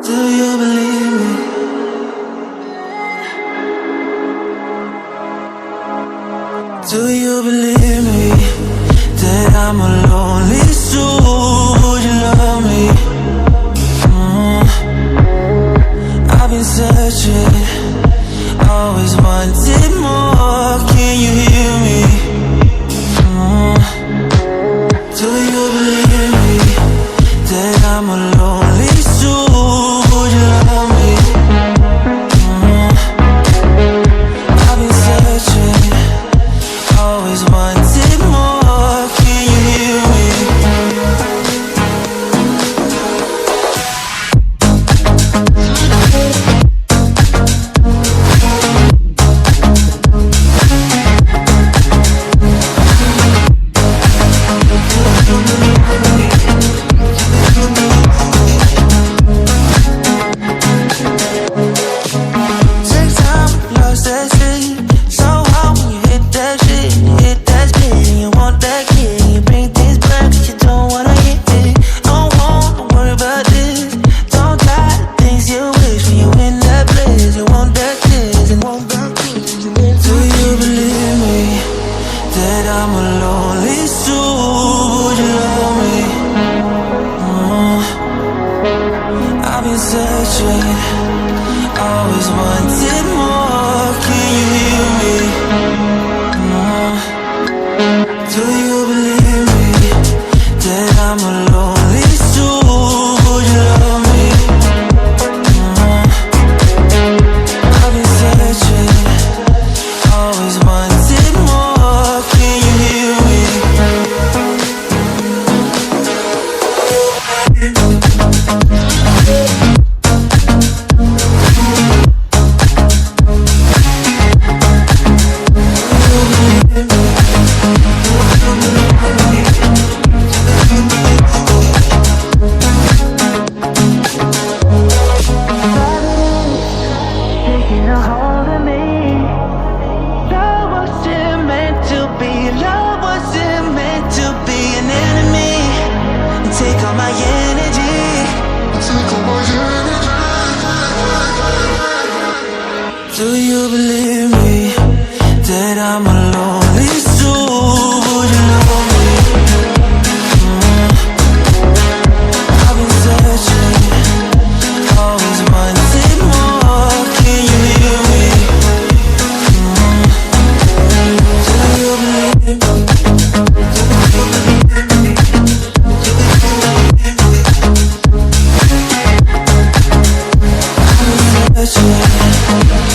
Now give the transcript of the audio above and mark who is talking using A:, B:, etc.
A: Do you believe me? Do you believe me that I'm a lonely soul? Would you love me? I've been searching, always wanted more. Can you hear me? Do you believe me that I'm a lonely soul? Would you love me? I've been searching, always wanted more. Can you hear me? Take time, lost that shit. So hard when you hit that shit. You hit that spin, you want that kid. You bring things back 'cause you don't wanna hit it. Don't wanna worry about this. Don't try the things you wish when you in that place. You want that kiss and want that kiss. Do you believe me that I'm a lonely soul? Would you love me? I've been searching, always wanted more. Can you hear me? Do you believe me that I'm a lonely soul? Would you love me? I've been searching, always wanted more. Can you hear me? Taking a hold of me. Love wasn't meant to be. Love wasn't meant to be an enemy. And take all my energy. Do you believe me that I'm a lonely soul? Would you love me? I've been searching, always wanted more. Can you hear me? Do you believe me? I've been searching.